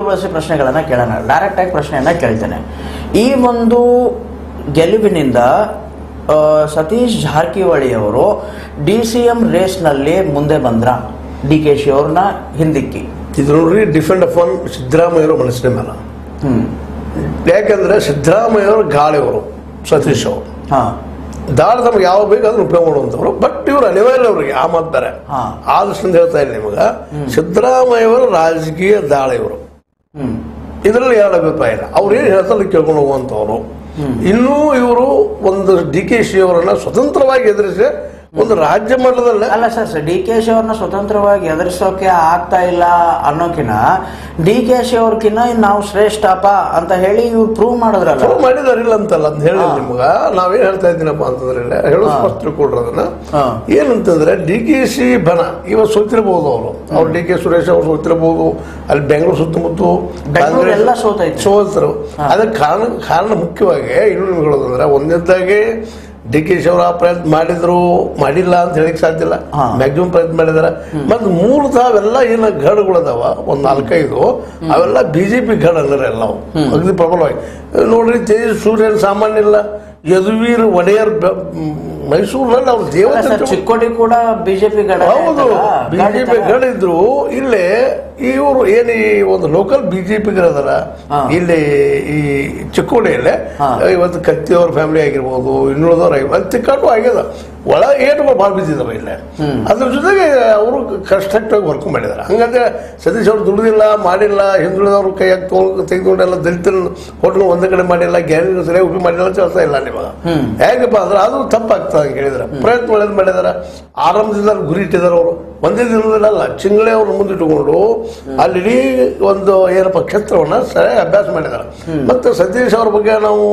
ಬಳಸಿ ಪ್ರಶ್ನೆಗಳನ್ನ ಕೇಳೋಣ. ಡೈರೆಕ್ಟ್ ಆಗಿ ಪ್ರಶ್ನೆಯನ್ನ ಕೇಳ್ತೇನೆ. ಈ ಒಂದು ಗೆಲುವಿನಿಂದ ಸತೀಶ್ ಜಾರಕಿಹೊಳಿ ಅವರು DCM ರೇಸ್ನಲ್ಲಿ ಮುಂದೆ ಬಂದ್ರ, DKC ಅವ್ರನ್ನ ಹಿಂದಿಕ್ಕಿ? ಇದು ನೋಡ್ರಿ, ಡಿಫೆಂಡ್ ಅಪಾನ್ ಸಿದ್ದರಾಮಯ್ಯವರು ಮನಸ್ಸಿನ ಮೇಲೆ. ಯಾಕಂದ್ರೆ ಸಿದ್ದರಾಮಯ್ಯವರು ಗಾಳಿಯವರು, ಸತೀಶ್ ಅವರು ದಾಳಿ ತಮ್ಗೆ ಯಾವ ಬೇಕು ಅದನ್ನ ಉಪಯೋಗ ಮಾಡುವಂತವ್ರು. ಬಟ್ ಇವ್ರು ಅನಿವಾರ್ಯ ಅವ್ರಿಗೆ ಆ ಮಾತಾರೆ. ಆ ದೃಷ್ಟಿಯಿಂದ ಹೇಳ್ತಾ ಇಲ್ಲ ನಿಮಗ, ಸಿದ್ದರಾಮಯ್ಯವರು ರಾಜಕೀಯ ದಾಳಿಯವರು, ಇದರಲ್ಲಿ ಎರಡು ಅಭಿಪ್ರಾಯ ಇಲ್ಲ. ಅವ್ರು ಏನ್ ಹೇಳ್ತಾರೆ ಕೇಳ್ಕೊಂಡು ಹೋಗುವಂತವ್ರು. ಇನ್ನೂ ಇವರು ಒಂದು DKC ಅವರನ್ನ ಸ್ವತಂತ್ರವಾಗಿ ಎದುರಿಸಿ ಒಂದು ರಾಜ್ಯ ಮಟ್ಟದಲ್ಲಿ ಅಲ್ಲ ಸರ್, DKC ಅವ್ರನ್ನ ಸ್ವತಂತ್ರವಾಗಿ ಎದುರಿಸೋಕೆ ಆಗ್ತಾ ಇಲ್ಲ ಅನ್ನೋಕಿನ DKC ಅವ್ರಕಿನ್ನ ನಾವು ಶ್ರೇಷ್ಠಪ್ಪ ಅಂತ ಹೇಳಿ ಇವ್ರು ಪ್ರೂವ್ ಮಾಡಿದ್ರಲ್ಲ. ಪ್ರೂವ್ ಮಾಡಿದಾರಿಲ್ಲ ಅಂತಲ್ಲ ಅಂತ ಹೇಳಿ ನಿಮ್ಗ ನಾವೇನ್ ಹೇಳ್ತಾ ಇದ್ದೀನಪ್ಪ ಅಂತಂದ್ರೆ ಹೇಳೋ ಸ್ಪಷ್ಟ ತಿಳ್ಕೊಡ್ರಿ ಅದನ್ನ. ಏನಂತಂದ್ರೆ DKC ಬಣ ಇವತ್ತು ಸೋತಿರಬಹುದು, ಅವ್ರು DK ಸುರೇಶ್ ಅವ್ರು ಸೋತಿರಬಹುದು, ಅಲ್ಲಿ ಬೆಂಗಳೂರು ಸುತ್ತಮುತ್ತ ಎಲ್ಲ ಸೋತರು. ಅದಕ್ಕೆ ಕಾರಣ ಮುಖ್ಯವಾಗಿ ಇನ್ನು ನಿಮ್ಗೆ ಹೇಳೋದಂದ್ರೆ, ಒಂದನೇದಾಗಿ DKC ಅವರ ಪ್ರಯತ್ನ ಮಾಡಿಲ್ಲ ಅಂತ ಹೇಳಿಕ್ ಸಾಧ್ಯ ಇಲ್ಲ, ಮ್ಯಾಕ್ಸಿಮಮ್ ಪ್ರಯತ್ನ ಮಾಡಿದಾರೆ. ಮತ್ತೆ ಮೂರು ತಾವೆಲ್ಲ ಏನ ಗಢಗಳದಾವ, ಒಂದ್ 4-5 ಅವೆಲ್ಲ BJP ಗಢ ಅಂದ್ರೆ ಎಲ್ಲವು ಅಗ್ದಿ ಪ್ರಬಲವಾಗಿ. ನೋಡ್ರಿ, ತೇಜ್ ಸೂರ್ಯನ್ ಸಾಮಾನ್ಯ ಇಲ್ಲ, ಯದುವೀರ್ ಒಡೆಯರ್ ಮೈಸೂರಿನಲ್ಲಿ ಅವ್ರ ದೇವತೆ, ಚಿಕ್ಕೋಡಿ ಕೂಡ ಬಿಜೆಪಿ ಗಢ. ಹೌದು, BJP ಗಢ ಇದ್ರು. ಇಲ್ಲೇ ಇವರು ಏನು ಈ ಒಂದು ಲೋಕಲ್ BJP ಅದರ ಇಲ್ಲಿ ಈ ಚಿಕ್ಕೋಡಿಯಲ್ಲೇ ಇವತ್ತು ಕತ್ತಿ ಅವ್ರ ಫ್ಯಾಮಿಲಿ ಆಗಿರ್ಬೋದು, ಇನ್ನುಳಿದವ್ರು ತಿಕ್ಕಾಟು ಆಗ್ಯದ. ಒಳ ಏಟುಗಳು ಭಾಳ ಬಿದ್ದಿದಾವೆ ಇಲ್ಲೇ. ಅದ್ರ ಜೊತೆಗೆ ಅವರು ಕನ್ಸ್ಟ್ರಕ್ಟಿವ್ ವರ್ಕ್ ಮಾಡಿದಾರೆ. ಹಂಗಂದ್ರೆ ಸತೀಶ್ ಅವ್ರು ದುಡಿದಿಲ್ಲ, ಮಾಡಿಲ್ಲ, ಹಿಂದುಳಿದವ್ರು ಕೈಯಾಗಿ ತೆಗೆದುಕೊಂಡೆಲ್ಲ ದಲಿತರನ್ನು ಹೊಟ್ಕೊಂಡು ಒಂದೇ ಕಡೆ ಮಾಡಿಲ್ಲ, ಗ್ಯಾರಂಟಿ ಸರಿಯಾಗಿ ಉಪಯೋಗ ಮಾಡಿಲ್ಲ ಅಂತ ಹೇಳ್ತಾ ಇಲ್ಲ ನಿಮಗೆ. ಹೇಗಪ್ಪ ಅಂದ್ರೆ ಅದು ತಪ್ಪಾಗ್ತದೆ ಅಂತ ಹೇಳಿದಾರೆ. ಪ್ರಯತ್ನ ಒಳ್ಳೇದು ಮಾಡಿದಾರೆ, ಆರಂಭದಿಂದ ಗುರಿ ಇಟ್ಟಿದ್ದಾರೆ. ಅವರು ಒಂದೇ ದಿನದಲ್ಲ, ಚಿಂಗಳೆ ಅವ್ರು ಮುಂದಿಟ್ಟುಕೊಂಡು ಅಲ್ಲಿ ಒಂದು ಏನಪ್ಪ ಕ್ಷೇತ್ರವನ್ನ ಸರಿಯಾಗಿ ಅಭ್ಯಾಸ ಮಾಡಿದ್ದಾರೆ. ಮತ್ತೆ ಸತೀಶ್ ಅವ್ರ ಬಗ್ಗೆ ನಾವು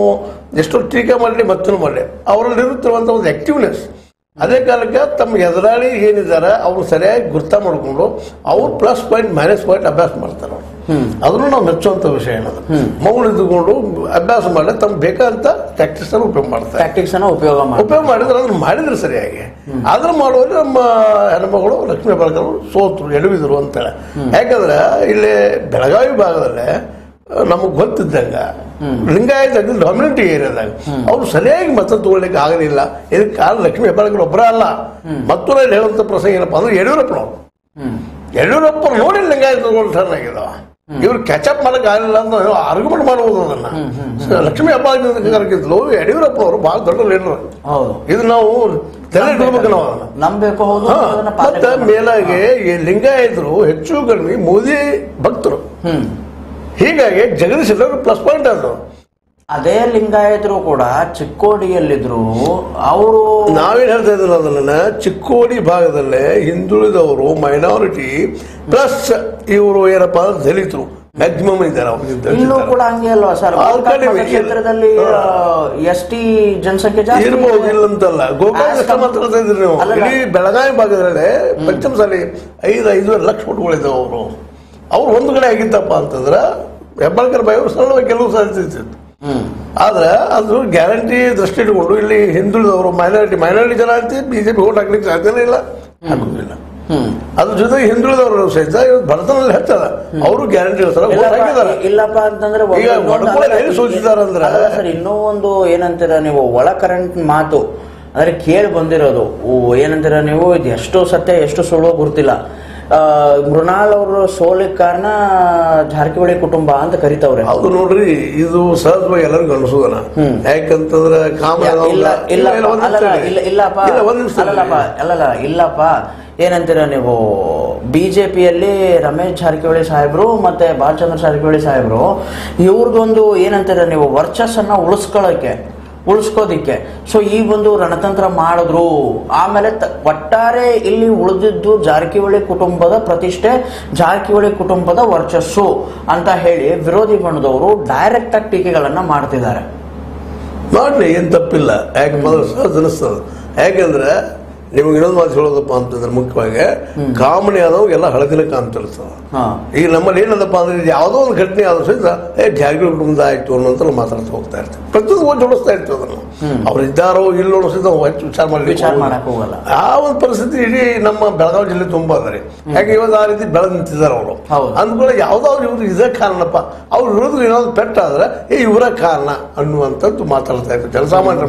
ಎಷ್ಟು ಟೀಕೆ ಮಾಡಲಿ ಮತ್ತೂ ಮಾಡಲಿ, ಅವರಲ್ಲಿ ಇರುತ್ತಿರುವಂತ ಒಂದು ಆಕ್ಟಿವ್ನೆಸ್, ಅದೇ ಕಾಲಕ್ಕೆ ತಮ್ಮ ಎದುರಾಳಿ ಏನಿದ್ದಾರೆ ಅವ್ರು ಸರಿಯಾಗಿ ಗುರ್ತ ಮಾಡಿಕೊಂಡು ಅವ್ರು ಪ್ಲಸ್ ಪಾಯಿಂಟ್ ಮೈನಸ್ ಪಾಯಿಂಟ್ ಅಭ್ಯಾಸ ಮಾಡ್ತಾರೆ. ಅವರು ಅದನ್ನು ನಾವು ಮೆಚ್ಚುವಂತ ವಿಷಯ ಏನದು. ಮಗಳು ಇದ್ದುಕೊಂಡು ಅಭ್ಯಾಸ ಮಾಡಿ ತಮ್ಗೆ ಬೇಕಾದಂತ ಟ್ಯಾಕ್ಟಿಕ್ಸ್ ಅನ್ನು ಉಪಯೋಗ ಮಾಡ್ತಾರೆ. ಟ್ಯಾಕ್ಟಿಕ್ಸ್ ಅನ್ನು ಉಪಯೋಗ ಮಾಡಿದ್ರೆ ಅದನ್ನ ಮಾಡಿದ್ರೆ ಸರಿಯಾಗಿ ಅದ್ರ ಮಾಡುವಲ್ಲಿ ನಮ್ಮ ಹೆಣ್ಮಗಳು ಲಕ್ಷ್ಮೀ ಹೆಬ್ಬಾಳ್ಕರ್ ಸೋತರು, ಎಡವಿದ್ರು ಅಂತೇಳಿ. ಯಾಕಂದ್ರೆ ಇಲ್ಲಿ ಬೆಳಗಾವಿ ಭಾಗದಲ್ಲೇ ನಮಗ್ ಗೊತ್ತಿದ್ದಂಗ ಲಿಂಗಾಯತ ಡಾಮಿನೆಂಟ್ ಏರಿಯಾದಾಗ ಅವ್ರು ಸರಿಯಾಗಿ ಮತ ತಗೊಳ್ಳಿಕ್ಕೆ ಆಗಲಿಲ್ಲ. ಇದಕ್ಕೆ ಕಾರಣ ಲಕ್ಷ್ಮೀ ಹೆಬ್ಬಾಳ್ಕರ್ ಒಬ್ಬರ ಅಲ್ಲ. ಮತ್ತು ಹೇಳುವಂತ ಪ್ರಸಂಗ ಏನಪ್ಪಾ ಅಂದ್ರೆ ಯಡಿಯೂರಪ್ಪ ನೋಡಿ ಲಿಂಗಾಯತ ತಗೊಂಡು ಟರ್ನ್ ಆಗಿದಾವ. ಇವ್ರು ಕ್ಯಾಚಪ್ ಮಾಡಕ್ ಆಗಲಿಲ್ಲ ಅಂತ ಆರ್ಗ್ಯುಮೆಂಟ್ ಮಾಡಬಹುದು. ಅದನ್ನ ಲಕ್ಷ್ಮೀ ಹೆಬ್ಬಾಳ್ಕರ್ ಯಡಿಯೂರಪ್ಪ ಅವರು ಬಹಳ ದೊಡ್ಡ ಲೀಡರ್. ಇದು ನಾವು ತಲೆ ಇಟ್ಕೋಬೇಕು, ನಾವು ನಂಬೇಕು. ಮತ್ತೆ ಮೇಲಾಗಿ ಲಿಂಗಾಯತರು ಹೆಚ್ಚು ಕಡಿಮೆ ಮೋದಿ ಭಕ್ತರು. ಹೀಗಾಗಿ ಜಗದೀಶ್ ಪ್ಲಸ್ ಪಾಯಿಂಟ್ ಅದು. ಅದೇ ಲಿಂಗಾಯತರು ಕೂಡ ಚಿಕ್ಕೋಡಿಯಲ್ಲಿದ್ರು. ಅವರು ನಾವೇನ್ ಹೇಳ್ತಾ ಇದ್ದೀವಿ ಅದನ್ನ, ಚಿಕ್ಕೋಡಿ ಭಾಗದಲ್ಲೇ ಹಿಂದುಳಿದವರು, ಮೈನಾರಿಟಿ ಪ್ಲಸ್ ಇವರು ಏನಪ್ಪಾ ದಲಿತರು ಮ್ಯಾಕ್ಸಿಮಮ್ ಇದ್ದಾರೆ. ಇಲ್ಲೂ ಕೂಡ ಹಂಗೆ ಅಲ್ವಾ ಸರ್? ಕ್ಷೇತ್ರದಲ್ಲಿ ST ಜನಸಂಖ್ಯೆ ಜಾಸ್ತಿ ಇರ್ಬೋದು, ಇಲ್ಲಂತಲ್ಲ. ಗೋಕಾಕ್ ಮಾತಾಡ್ತಾ ಇದ್ರಿ ನೀವು. ಇಡೀ ಬೆಳಗಾವಿ ಭಾಗದಲ್ಲೇ ಪಂಚಮಸಾಲಿ 5.5 ಲಕ್ಷ ಓಟ್ಗಳಿದ್ದಾವೆ. ಅವ್ರು ಒಂದು ಕಡೆ ಆಗಿದ್ದಪ್ಪ ಅಂತಂದ್ರೆ ಹೆಬ್ಬಾಳ್ಕರ್ ಬಾಯಿ ಅವರು ಸರಳವಾಗಿ ಕೆಲವು ಸಾಧಿಸಿತ್ತು. ಆದ್ರೆ ಅದು ಗ್ಯಾರಂಟಿ ದೃಷ್ಟಿ ಇಟ್ಕೊಂಡು ಇಲ್ಲಿ ಹಿಂದುಳಿದವರು ಮೈನಾರಿಟಿ ಜನ ಅಂತ BJP ಓಟ್ ಹಾಕ್ಲಿಕ್ಕೆ ಸಾಧ್ಯನೇ ಇಲ್ಲ, ಆಗುದಿಲ್ಲ. ಅದ್ರ ಜೊತೆಗೆ ಹಿಂದುಳಿದವರು ಸಹಿತ ಇವತ್ತು ಭರತನಲ್ಲಿ ಹೆಚ್ಚದ ಅವರು ಗ್ಯಾರಂಟಿ ಇಲ್ಲಪ್ಪ ಅಂತಂದ್ರೆ ಸೂಚಿಸಿದಾರಂದ್ರೆ. ಸರ್, ಇನ್ನೂ ಒಂದು ಏನಂತೀರ ನೀವು, ಒಳ ಕರೆಂಟ್ ಮಾತು ಅಂದ್ರೆ ಕೇಳಿ ಬಂದಿರೋದು ಏನಂತೀರ ನೀವು, ಇದು ಎಷ್ಟು ಸತ್ಯ ಎಷ್ಟು ಸುಳ್ಳು ಗೊತ್ತಿಲ್ಲ. ಮೃಣಾಲ್ ಅವರು ಸೋಲಿಗೆ ಕಾರಣ ಜಾರಕಿಹೊಳಿ ಕುಟುಂಬ ಅಂತ ಕರಿತವ್ರೆ. ಹೌದು ನೋಡ್ರಿ, ಇದು ಸಹಜವಾಗಿ ಎಲ್ಲರಿಗೂ ಅನಿಸೋದನ. ಯಾಕಂತಂದ್ರೆ ಇಲ್ಲಪ್ಪ ಏನಂತೀರ ನೀವು, BJPಯಲ್ಲಿ ರಮೇಶ್ ಜಾರಕಿಹೊಳಿ ಸಾಹೇಬ್ರು ಮತ್ತೆ ಬಾಲಚಂದ್ರ ಜಾರಕಿಹೊಳಿ ಸಾಹೇಬ್ರು ಇವ್ರದೊಂದು ಏನಂತೀರ ನೀವು ವರ್ಚಸ್ಸನ್ನ ಉಳಿಸ್ಕೋದಿಕ್ಕೆ ಸೊ ಈ ಒಂದು ರಣತಂತ್ರ ಮಾಡಿದ್ರು. ಆಮೇಲೆ ಒಟ್ಟಾರೆ ಇಲ್ಲಿ ಉಳಿದಿದ್ದು ಜಾರಕಿಹೊಳಿ ಕುಟುಂಬದ ಪ್ರತಿಷ್ಠೆ, ಜಾರಕಿಹೊಳಿ ಕುಟುಂಬದ ವರ್ಚಸ್ಸು ಅಂತ ಹೇಳಿ ವಿರೋಧಿ ಬಣದವರು ಡೈರೆಕ್ಟ್ ಆಗಿ ಟೀಕೆಗಳನ್ನ ಮಾಡ್ತಿದ್ದಾರೆ. ಮಾಡ್ಲಿ, ಏನ್ ತಪ್ಪಿಲ್ಲ. ಯಾಕಂದ್ರೆ ಅನಿಸ್ತದೆ. ಯಾಕಂದ್ರೆ ನಿಮ್ಗೆ ಇನ್ನೊಂದು ಮಾತು ಹೇಳೋದಪ್ಪ ಅಂತಂದ್ರೆ ಮುಖ್ಯವಾಗಿ ಕಾಮಣಿ ಆದವು ಎಲ್ಲ ಹಳದಿನ ಕಾಣ್ತಿರ್ತದ. ಈಗ ನಮ್ಮಲ್ಲಿ ಏನದಪ್ಪ ಅಂದ್ರೆ ಇದು ಯಾವುದೋ ಒಂದು ಘಟನೆ ಆದ್ರೂ ಸಹಿತ ಜಾಗೃತಿ ಕುಟುಂಬ ಆಯ್ತು ಅನ್ನೋಂತ ಮಾತಾಡ್ತಾ ಹೋಗ್ತಾ ಇರ್ತೀವಿ. ಪ್ರತಿಯೊಂದು ಓದಿ ಹೊಡಿಸ್ತಾ ಇರ್ತೀವಿ ಅದನ್ನು. ಅವ್ರು ಇದ್ದಾರೋ ಇಲ್ಲೋ ಸಹಿತ ವಿಚಾರ ಮಾಡಕ್ ಹೋಗಲ್ಲ. ಆ ಒಂದು ಪರಿಸ್ಥಿತಿ ಇಡೀ ನಮ್ಮ ಬೆಳಗಾವಿ ಜಿಲ್ಲೆ ತುಂಬಾ ಅದ ರೀ. ಯಾಕೆ ಇವತ್ತು ಆ ರೀತಿ ಬೆಳೆದು ನಿಂತಿದ್ದಾರೆ ಅವರು. ಅಂದ್ಕೊಳ್ಳಿ ಯಾವ್ದಾದ್ರು ಇವ್ರು ಇದೇ ಕಾರಣಪ್ಪ, ಅವ್ರು ಇರೋದು ಏನಾದ್ರು ಪೆಟ್ಟಾದ್ರೆ ಇವರ ಕಾರಣ ಅನ್ನುವಂಥದ್ದು ಮಾತಾಡ್ತಾ ಇರ್ತಾರೆ ಜನಸಾಮಾನ್ಯರ